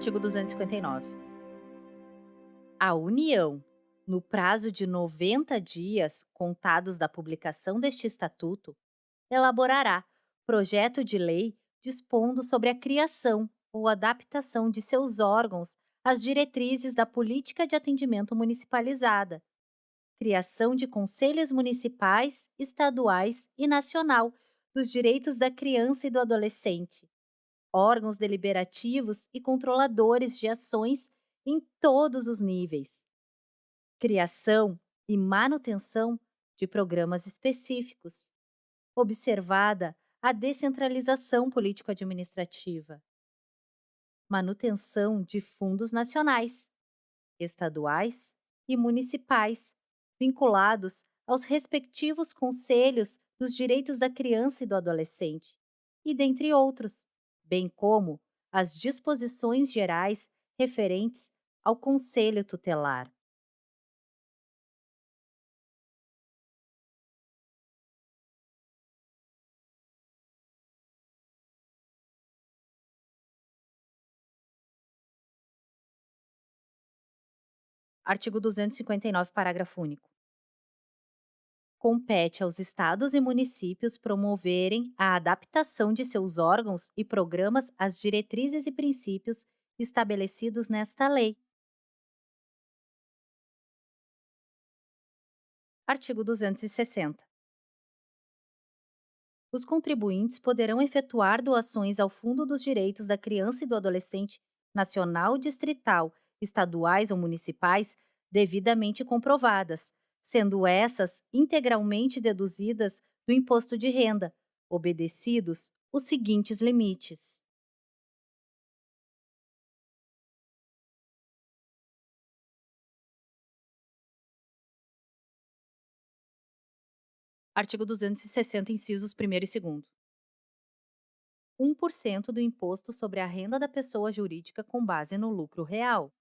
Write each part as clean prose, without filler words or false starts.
Artigo 259. A União, no prazo de 90 dias contados da publicação deste Estatuto, elaborará projeto de lei dispondo sobre a criação ou adaptação de seus órgãos às diretrizes da Política de Atendimento Municipalizada, criação de conselhos municipais, estaduais e nacional dos direitos da criança e do adolescente, órgãos deliberativos e controladores de ações em todos os níveis, criação e manutenção de programas específicos, observada a descentralização político-administrativa, manutenção de fundos nacionais, estaduais e municipais, vinculados aos respectivos conselhos dos direitos da criança e do adolescente, e dentre outros, bem como as disposições gerais referentes ao Conselho Tutelar. Artigo 259, parágrafo único. Compete aos estados e municípios promoverem a adaptação de seus órgãos e programas às diretrizes e princípios estabelecidos nesta lei. Artigo 260. Os contribuintes poderão efetuar doações ao Fundo dos Direitos da Criança e do Adolescente nacional, distrital, estaduais ou municipais, devidamente comprovadas, sendo essas integralmente deduzidas do imposto de renda, obedecidos os seguintes limites. Artigo 260, incisos 1º e 2º. 1% do imposto sobre a renda da pessoa jurídica com base no lucro real.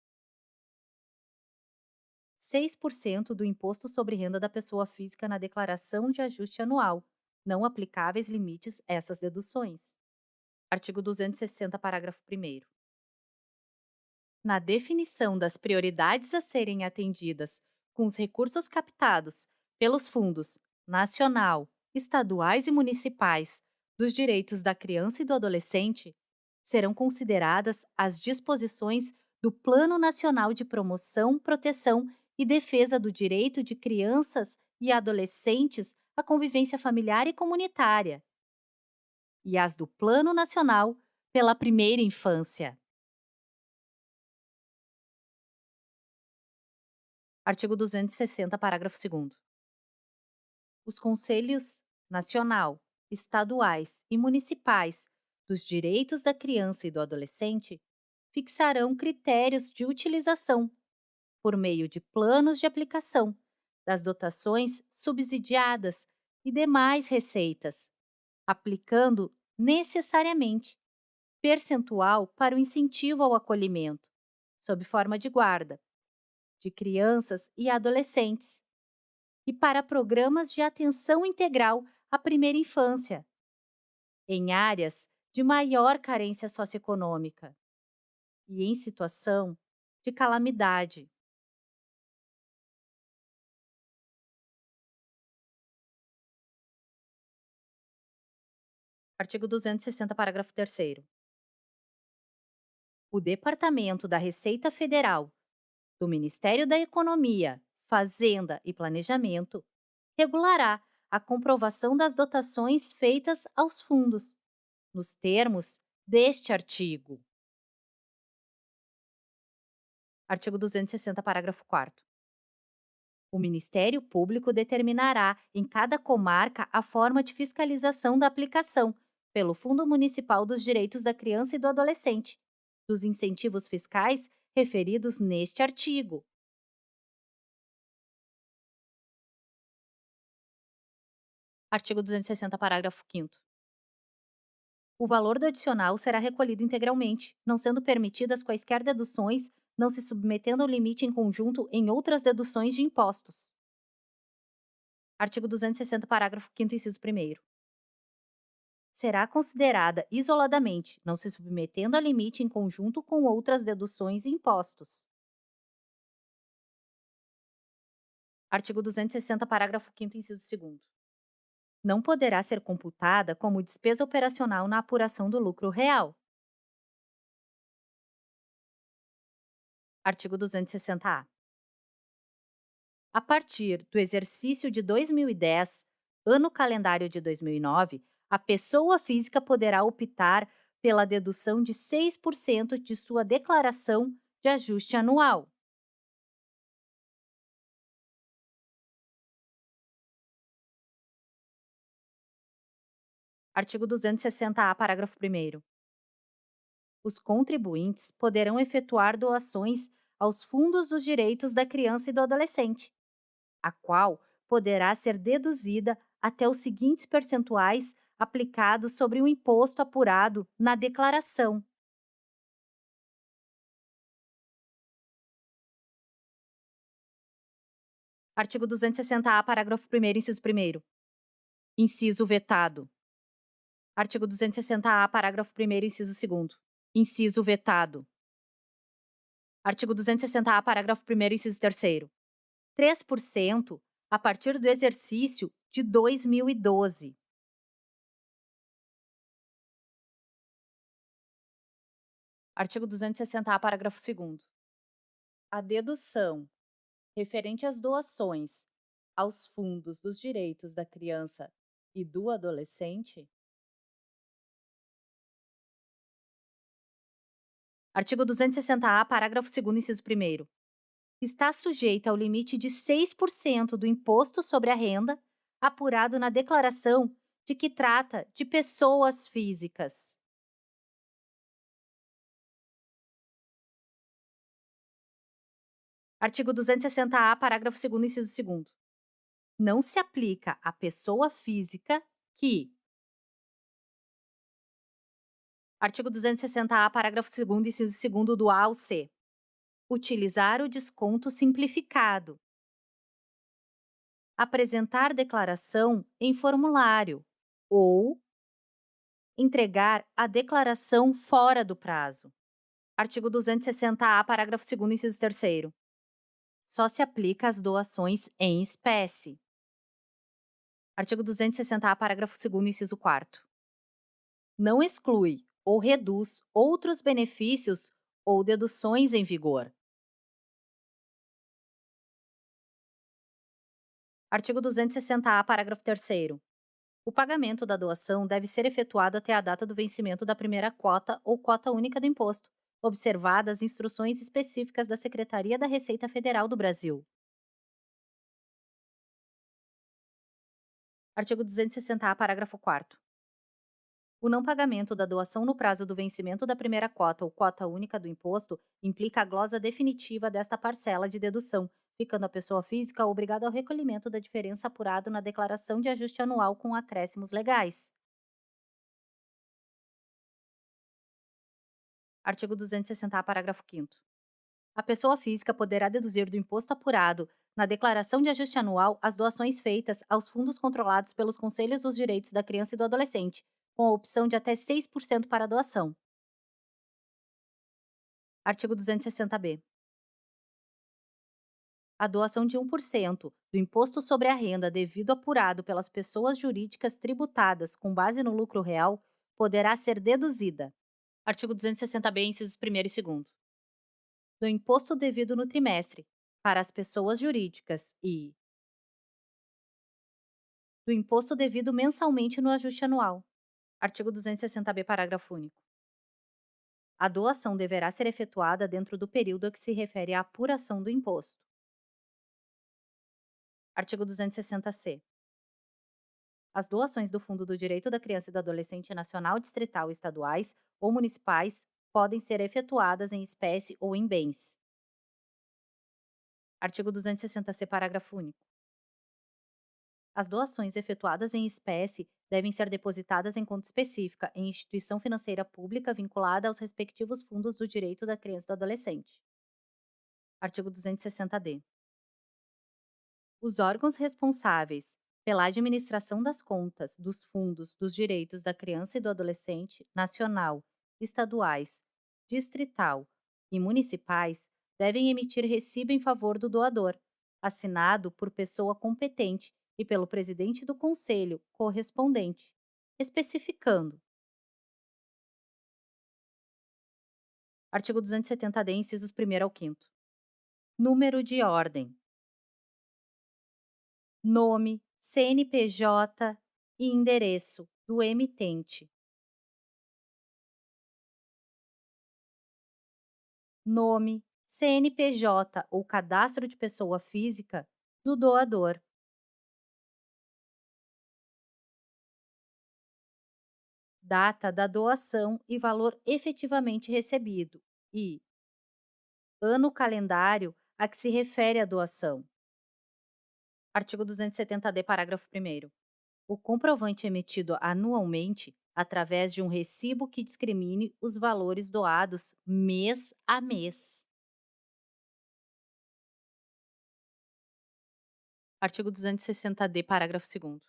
6% do imposto sobre renda da pessoa física na declaração de ajuste anual, não aplicáveis limites essas deduções. Artigo 260, parágrafo 1º. Na definição das prioridades a serem atendidas com os recursos captados pelos fundos nacional, estaduais e municipais dos direitos da criança e do adolescente, serão consideradas as disposições do Plano Nacional de Promoção, Proteção e Defesa do Direito de Crianças e Adolescentes à Convivência Familiar e Comunitária, e as do Plano Nacional pela Primeira Infância. Artigo 260, parágrafo 2º. Os conselhos nacional, estaduais e municipais dos direitos da criança e do adolescente fixarão critérios de utilização, por meio de planos de aplicação, das dotações subsidiadas e demais receitas, aplicando necessariamente percentual para o incentivo ao acolhimento, sob forma de guarda, de crianças e adolescentes, e para programas de atenção integral à primeira infância, em áreas de maior carência socioeconômica e em situação de calamidade. Artigo 260, parágrafo 3º. O Departamento da Receita Federal, do Ministério da Economia, Fazenda e Planejamento, regulará a comprovação das dotações feitas aos fundos, nos termos deste artigo. Artigo 260, parágrafo 4º. O Ministério Público determinará em cada comarca a forma de fiscalização da aplicação, pelo Fundo Municipal dos Direitos da Criança e do Adolescente, dos incentivos fiscais referidos neste artigo. Artigo 260, parágrafo 5º. O valor do adicional será recolhido integralmente, não sendo permitidas quaisquer deduções, não se submetendo ao limite em conjunto em outras deduções de impostos. Artigo 260, parágrafo 5º, inciso 1º. será considerada isoladamente, não se submetendo a limite em conjunto com outras deduções e impostos. Artigo 260, parágrafo 5º, inciso 2º. Não poderá ser computada como despesa operacional na apuração do lucro real. Artigo 260-A. A partir do exercício de 2010, ano calendário de 2009, a pessoa física poderá optar pela dedução de 6% de sua declaração de ajuste anual. Artigo 260-A, parágrafo 1º. Os contribuintes poderão efetuar doações aos fundos dos direitos da criança e do adolescente, a qual poderá ser deduzida até os seguintes percentuais aplicados sobre o imposto apurado na declaração. Artigo 260-A, parágrafo 1º, inciso 1º. Inciso vetado. Artigo 260-A, parágrafo 1º, inciso 2º. Inciso vetado. Artigo 260-A, parágrafo 1º, inciso 3º. 3% a partir do exercício de 2012. Artigo 260-A, parágrafo 2º. A dedução referente às doações aos fundos dos direitos da criança e do adolescente. Artigo 260-A, parágrafo 2º, inciso 1º. Está sujeita ao limite de 6% do imposto sobre a renda apurado na declaração de que trata de pessoas físicas. Artigo 260-A, parágrafo 2º, inciso 2º. Não se aplica à pessoa física que... Artigo 260-A, parágrafo 2º, inciso 2º do A ao C. Utilizar o desconto simplificado. Apresentar declaração em formulário ou entregar a declaração fora do prazo. Artigo 260-A, parágrafo 2º, inciso 3º. Só se aplica às doações em espécie. Artigo 260-A, parágrafo 2º, inciso 4º. Não exclui ou reduz outros benefícios ou deduções em vigor. Artigo 260-A, parágrafo 3º. O pagamento da doação deve ser efetuado até a data do vencimento da primeira quota ou cota única do imposto, observadas instruções específicas da Secretaria da Receita Federal do Brasil. Artigo 260-A, parágrafo 4º. O não pagamento da doação no prazo do vencimento da primeira cota ou cota única do imposto implica a glosa definitiva desta parcela de dedução, ficando a pessoa física obrigada ao recolhimento da diferença apurado na declaração de ajuste anual com acréscimos legais. Artigo 260-A, parágrafo 5º. A pessoa física poderá deduzir do imposto apurado na declaração de ajuste anual as doações feitas aos fundos controlados pelos Conselhos dos Direitos da Criança e do Adolescente, com a opção de até 6% para a doação. Artigo 260-B. A doação de 1% do imposto sobre a renda devido apurado pelas pessoas jurídicas tributadas com base no lucro real poderá ser deduzida. Artigo 260-B, incisos 1º e 2º. Do imposto devido no trimestre para as pessoas jurídicas e do imposto devido mensalmente no ajuste anual. Artigo 260-B, parágrafo único. A doação deverá ser efetuada dentro do período a que se refere a apuração do imposto. Artigo 260-C. As doações do Fundo do Direito da Criança e do Adolescente Nacional, Distrital, Estaduais ou Municipais podem ser efetuadas em espécie ou em bens. Artigo 260-C, parágrafo único. As doações efetuadas em espécie devem ser depositadas em conta específica em instituição financeira pública vinculada aos respectivos fundos do direito da criança e do adolescente. Artigo 260-D. Os órgãos responsáveis pela administração das contas dos fundos dos direitos da criança e do adolescente nacional, estaduais, distrital e municipais, devem emitir recibo em favor do doador, assinado por pessoa competente e pelo presidente do conselho correspondente, especificando. Artigo 270-D, incisos 1º ao 5º. Número de ordem. Nome, CNPJ e endereço do emitente. Nome, CNPJ ou cadastro de pessoa física do doador. Data da doação e valor efetivamente recebido e ano calendário a que se refere a doação. Artigo 270-D, parágrafo 1º. O comprovante emitido anualmente através de um recibo que discrimine os valores doados mês a mês. Artigo 260-D, parágrafo 2º.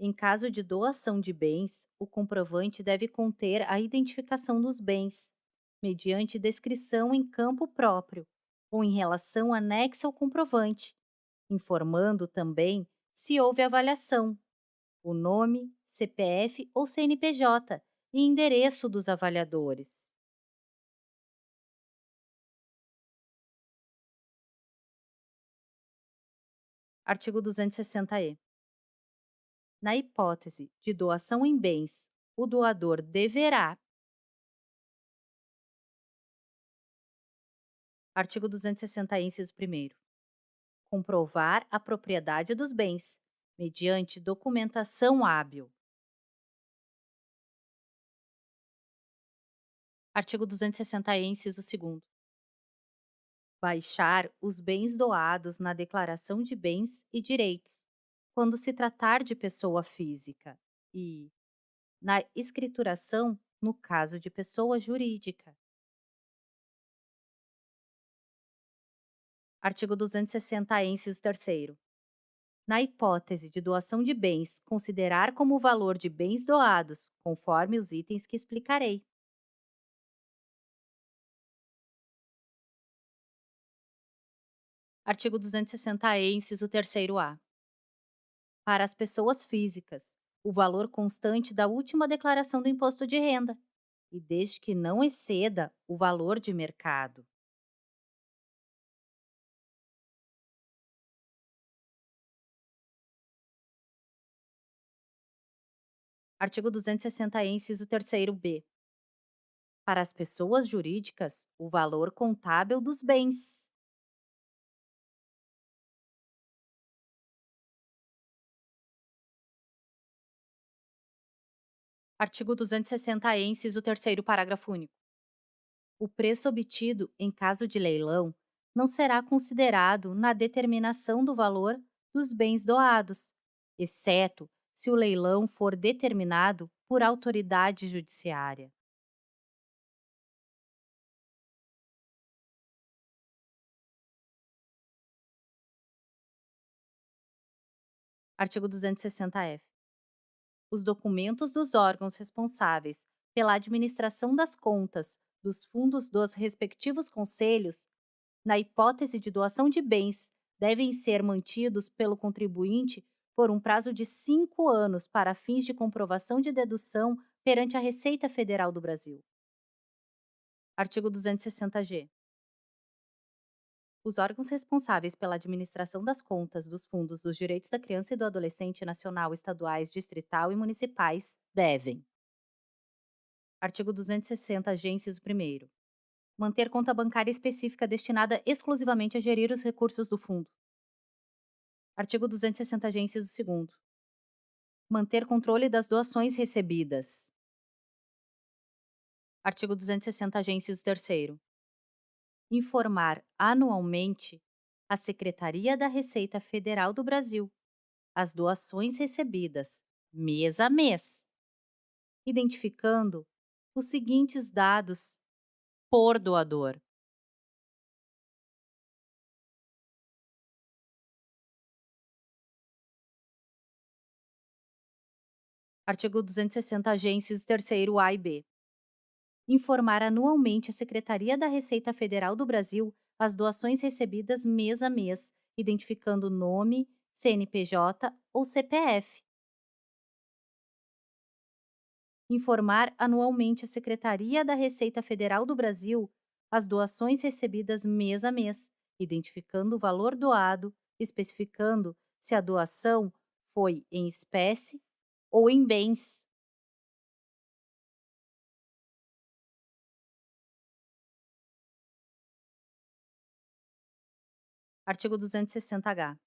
Em caso de doação de bens, o comprovante deve conter a identificação dos bens, mediante descrição em campo próprio ou em relação anexa ao comprovante, informando também se houve avaliação, o nome, CPF ou CNPJ e endereço dos avaliadores. Artigo 260-E. Na hipótese de doação em bens, o doador deverá. Artigo 260-E, inciso 1º. Comprovar a propriedade dos bens, mediante documentação hábil. Artigo 260-E, inciso 2º. Baixar os bens doados na declaração de bens e direitos, quando se tratar de pessoa física, e na escrituração, no caso de pessoa jurídica. Artigo 260-E, inciso 3º. Na hipótese de doação de bens, considerar como o valor de bens doados, conforme os itens que explicarei. Artigo 260-E, inciso 3º-A. Para as pessoas físicas, o valor constante da última declaração do imposto de renda, e desde que não exceda o valor de mercado. Artigo 260-E, inciso 3º-B. Para as pessoas jurídicas, o valor contábil dos bens. Artigo 260-E, inciso 3º, parágrafo único. O preço obtido em caso de leilão não será considerado na determinação do valor dos bens doados, exceto se o leilão for determinado por autoridade judiciária. Artigo 260-F. Os documentos dos órgãos responsáveis pela administração das contas dos fundos dos respectivos conselhos, na hipótese de doação de bens, devem ser mantidos pelo contribuinte por um prazo de 5 anos para fins de comprovação de dedução perante a Receita Federal do Brasil. Artigo 260-G. Os órgãos responsáveis pela administração das contas dos fundos dos direitos da criança e do adolescente nacional, estaduais, distrital e municipais devem. Artigo 260-G, inciso 1º. Manter conta bancária específica destinada exclusivamente a gerir os recursos do fundo. Artigo 260-G, inciso 2º. Manter controle das doações recebidas. Artigo 260-G, inciso 3º. Informar anualmente a Secretaria da Receita Federal do Brasil as doações recebidas, mês a mês, identificando os seguintes dados por doador: Artigo 260 agências terceiro A e B. Informar anualmente a Secretaria da Receita Federal do Brasil as doações recebidas mês a mês, identificando nome, CNPJ ou CPF. Informar anualmente a Secretaria da Receita Federal do Brasil as doações recebidas mês a mês, identificando o valor doado, especificando se a doação foi em espécie ou em bens. Artigo 260-H.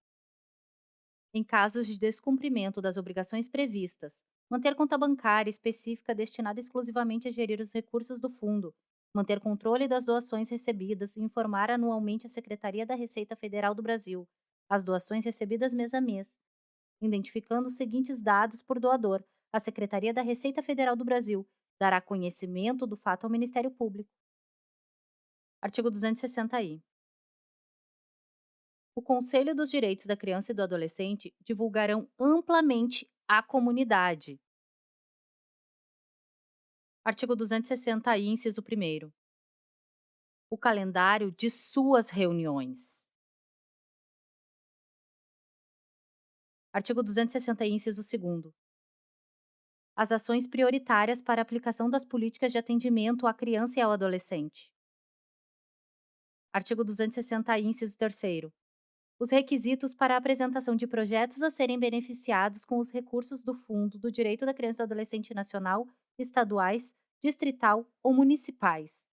Em casos de descumprimento das obrigações previstas, manter conta bancária específica destinada exclusivamente a gerir os recursos do fundo, manter controle das doações recebidas e informar anualmente a Secretaria da Receita Federal do Brasil as doações recebidas mês a mês, identificando os seguintes dados por doador. A Secretaria da Receita Federal do Brasil dará conhecimento do fato ao Ministério Público. Artigo 260-I. O Conselho dos Direitos da Criança e do Adolescente divulgarão amplamente à comunidade. Artigo 260-I, inciso 1º. O calendário de suas reuniões. Artigo 260-I, inciso 2º. As ações prioritárias para a aplicação das políticas de atendimento à criança e ao adolescente. Artigo 260-I, inciso 3º. Os requisitos para a apresentação de projetos a serem beneficiados com os recursos do Fundo do Direito da Criança e do Adolescente Nacional, estaduais, distrital ou municipais.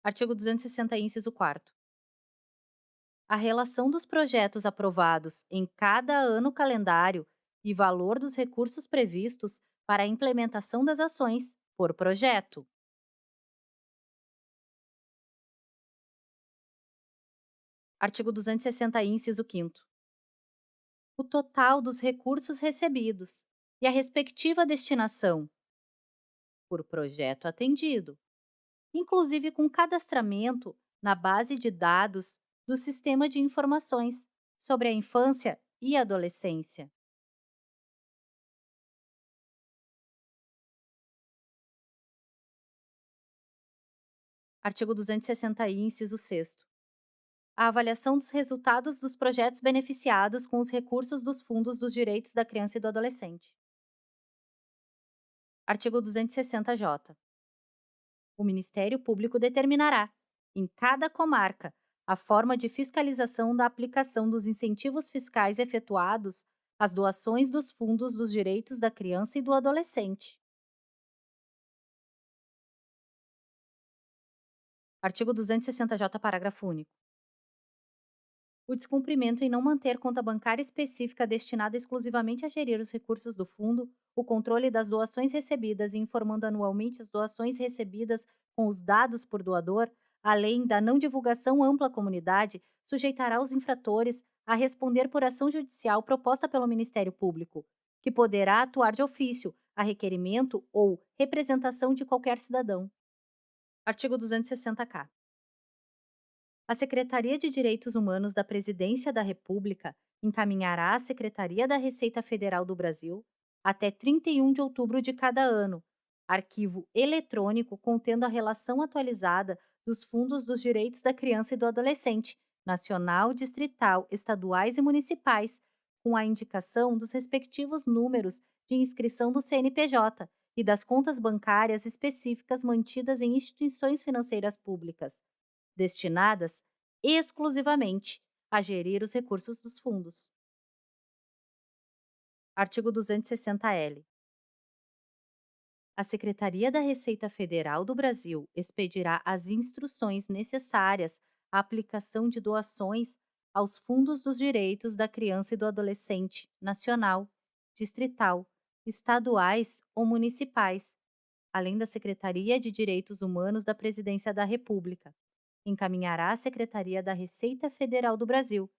Artigo 260, inciso 4º. A relação dos projetos aprovados em cada ano calendário e valor dos recursos previstos para a implementação das ações por projeto. Artigo 260, inciso 5º. O total dos recursos recebidos e a respectiva destinação por projeto atendido, inclusive com cadastramento na base de dados do Sistema de Informações sobre a Infância e Adolescência. Artigo 260-I, inciso 6º. A avaliação dos resultados dos projetos beneficiados com os recursos dos fundos dos direitos da criança e do adolescente. Artigo 260-J. O Ministério Público determinará, em cada comarca, a forma de fiscalização da aplicação dos incentivos fiscais efetuados às doações dos fundos dos direitos da criança e do adolescente. Artigo 260-J, parágrafo único. O descumprimento em não manter conta bancária específica destinada exclusivamente a gerir os recursos do fundo, o controle das doações recebidas e informando anualmente as doações recebidas com os dados por doador, além da não divulgação ampla à comunidade, sujeitará os infratores a responder por ação judicial proposta pelo Ministério Público, que poderá atuar de ofício, a requerimento ou representação de qualquer cidadão. Artigo 260-K. A Secretaria de Direitos Humanos da Presidência da República encaminhará à Secretaria da Receita Federal do Brasil, até 31 de outubro de cada ano, arquivo eletrônico contendo a relação atualizada dos fundos dos direitos da criança e do adolescente, nacional, distrital, estaduais e municipais, com a indicação dos respectivos números de inscrição do CNPJ e das contas bancárias específicas mantidas em instituições financeiras públicas destinadas exclusivamente a gerir os recursos dos fundos. Artigo 260-L. A Secretaria da Receita Federal do Brasil expedirá as instruções necessárias à aplicação de doações aos fundos dos direitos da criança e do adolescente nacional, distrital, estaduais ou municipais, além da Secretaria de Direitos Humanos da Presidência da República. Encaminhará à Secretaria da Receita Federal do Brasil,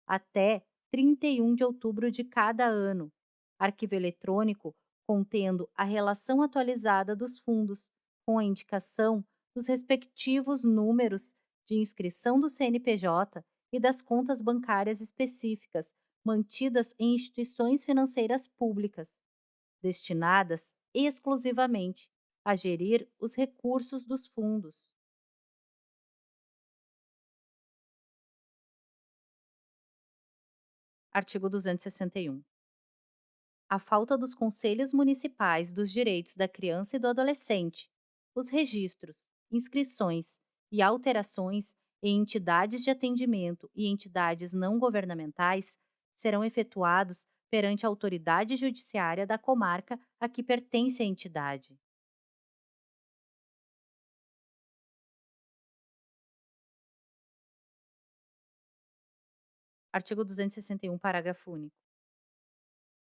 até 31 de outubro de cada ano, arquivo eletrônico contendo a relação atualizada dos fundos, com a indicação dos respectivos números de inscrição do CNPJ e das contas bancárias específicas mantidas em instituições financeiras públicas. destinadas exclusivamente a gerir os recursos dos fundos. Artigo 261. A falta dos conselhos municipais dos direitos da criança e do adolescente, os registros, inscrições e alterações em entidades de atendimento e entidades não governamentais serão efetuados perante a autoridade judiciária da comarca a que pertence a entidade. Artigo 261, parágrafo único.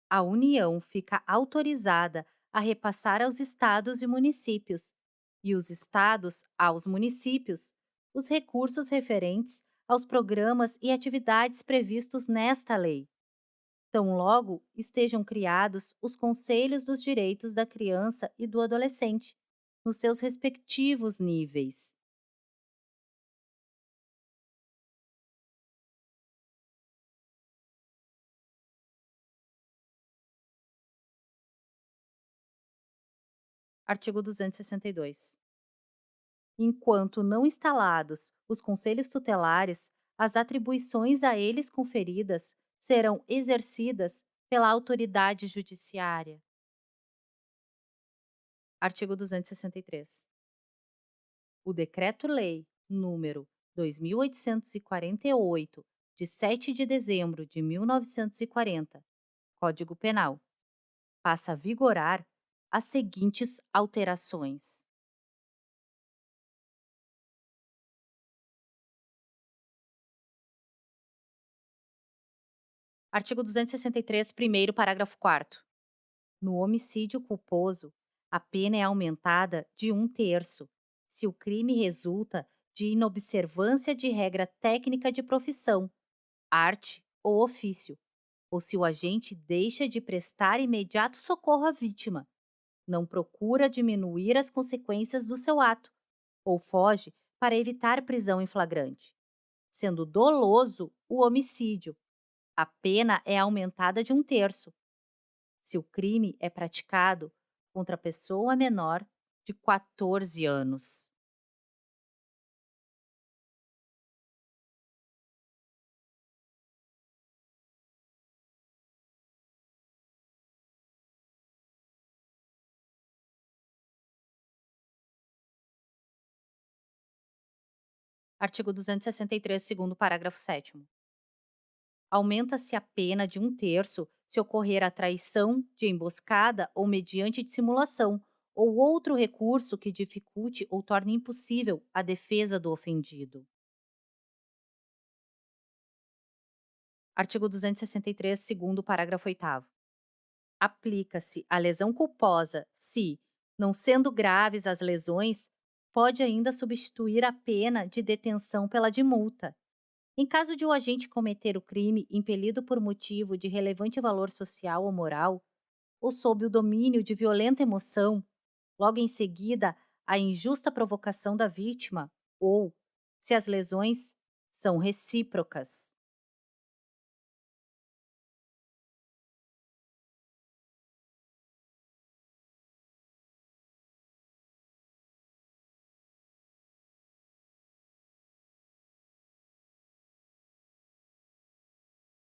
A União fica autorizada a repassar aos estados e municípios, e os estados aos municípios, os recursos referentes aos programas e atividades previstos nesta lei. Tão logo estejam criados os Conselhos dos Direitos da Criança e do Adolescente, nos seus respectivos níveis. Artigo 262. Enquanto não instalados os conselhos tutelares, as atribuições a eles conferidas serão exercidas pela autoridade judiciária. Artigo 263. O Decreto-Lei número 2848, de 7 de dezembro de 1940, Código Penal, passa a vigorar as seguintes alterações. Artigo 263, primeiro parágrafo 4º. No homicídio culposo, a pena é aumentada de um terço, se o crime resulta de inobservância de regra técnica de profissão, arte ou ofício, ou se o agente deixa de prestar imediato socorro à vítima, não procura diminuir as consequências do seu ato, ou foge para evitar prisão em flagrante. Sendo doloso o homicídio, a pena é aumentada de um terço, se o crime é praticado contra pessoa menor de 14 anos. Artigo 263, segundo parágrafo 7º. Aumenta-se a pena de um terço se ocorrer a traição de emboscada ou mediante dissimulação, ou outro recurso que dificulte ou torne impossível a defesa do ofendido. Artigo 263, segundo parágrafo 8º. Aplica-se a lesão culposa se, não sendo graves as lesões, pode ainda substituir a pena de detenção pela de multa. Em caso de o agente cometer o crime impelido por motivo de relevante valor social ou moral, ou sob o domínio de violenta emoção, logo em seguida a injusta provocação da vítima, ou se as lesões são recíprocas.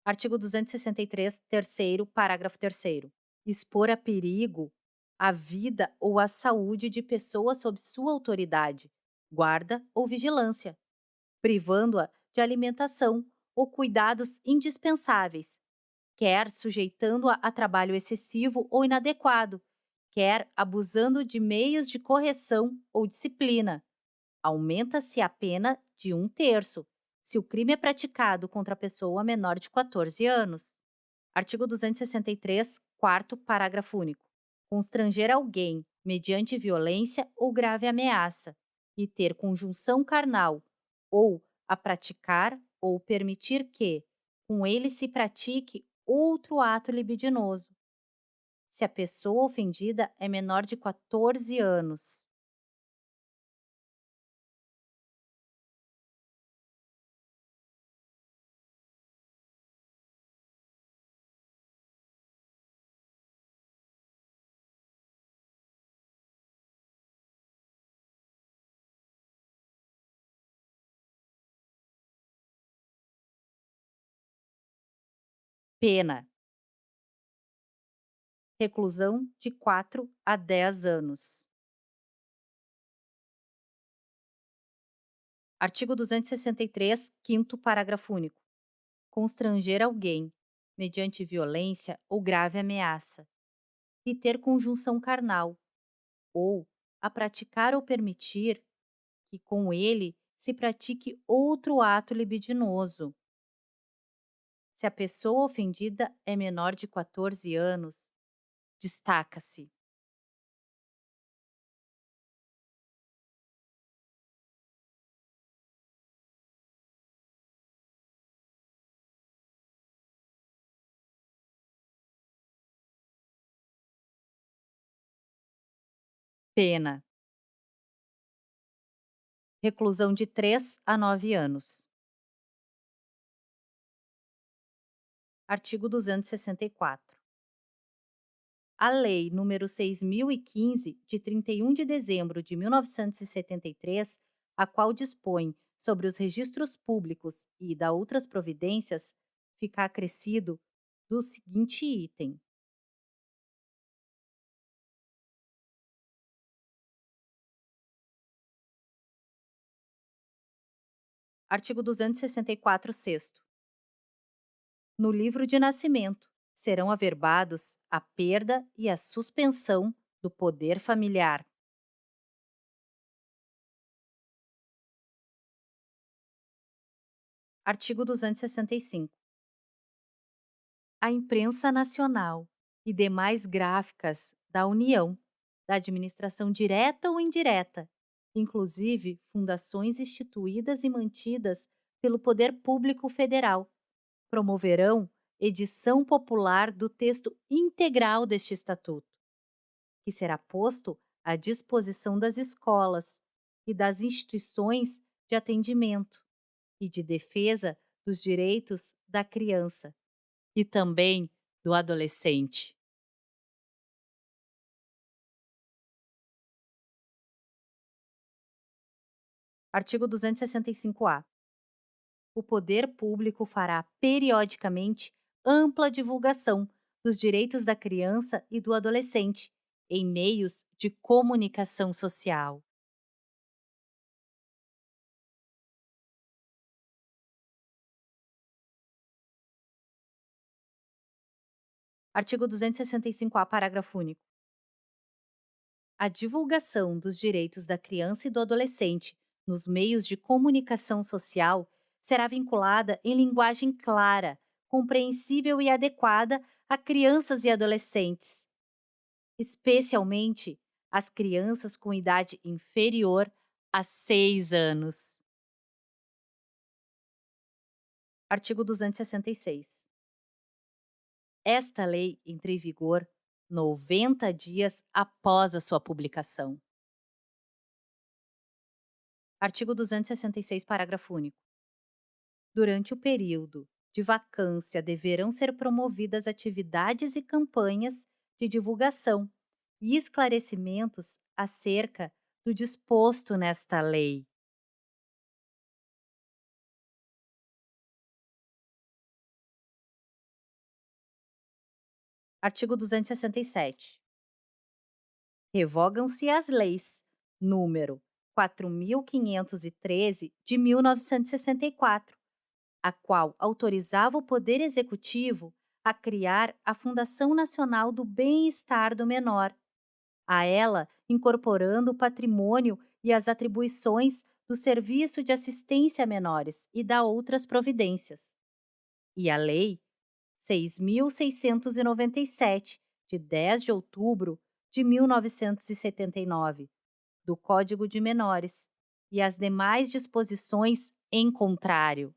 Artigo 263, terceiro, parágrafo terceiro. Expor a perigo a vida ou a saúde de pessoa sob sua autoridade, guarda ou vigilância, privando-a de alimentação ou cuidados indispensáveis, quer sujeitando-a a trabalho excessivo ou inadequado, quer abusando de meios de correção ou disciplina. Aumenta-se a pena de um terço, se o crime é praticado contra a pessoa menor de 14 anos. Artigo 263, quarto parágrafo único. Constranger alguém, mediante violência ou grave ameaça, e ter conjunção carnal, ou a praticar ou permitir que, com ele se pratique outro ato libidinoso, se a pessoa ofendida é menor de 14 anos. Pena: reclusão de 4 a 10 anos. Artigo 263, quinto parágrafo único. Constranger alguém, mediante violência ou grave ameaça, e ter conjunção carnal, ou a praticar ou permitir que com ele se pratique outro ato libidinoso. Se a pessoa ofendida é menor de 14 anos, destaca-se: pena, reclusão de 3 a 9 anos. Artigo 264. A Lei nº 6.015, de 31 de dezembro de 1973, a qual dispõe sobre os registros públicos e da outras providências, fica acrescido do seguinte item: artigo 264, sexto. No livro de nascimento, serão averbados a perda e a suspensão do poder familiar. Artigo 265. A imprensa nacional e demais gráficas da União, da administração direta ou indireta, inclusive fundações instituídas e mantidas pelo Poder Público Federal, promoverão edição popular do texto integral deste estatuto, que será posto à disposição das escolas e das instituições de atendimento e de defesa dos direitos da criança e também do adolescente. Artigo 265-A. O poder público fará periodicamente ampla divulgação dos direitos da criança e do adolescente em meios de comunicação social. Artigo 265-A, parágrafo único. A divulgação dos direitos da criança e do adolescente nos meios de comunicação social será vinculada em linguagem clara, compreensível e adequada a crianças e adolescentes, especialmente as crianças com idade inferior a 6 anos. Artigo 266. Esta lei entra em vigor 90 dias após a sua publicação. Artigo 266, parágrafo único. Durante o período de vacância deverão ser promovidas atividades e campanhas de divulgação e esclarecimentos acerca do disposto nesta lei. Artigo 267. Revogam-se as leis número 4.513 de 1964, a qual autorizava o Poder Executivo a criar a Fundação Nacional do Bem-Estar do Menor, a ela incorporando o patrimônio e as atribuições do Serviço de Assistência a Menores e da outras providências. E a Lei 6.697, de 10 de outubro de 1979, do Código de Menores, e as demais disposições em contrário.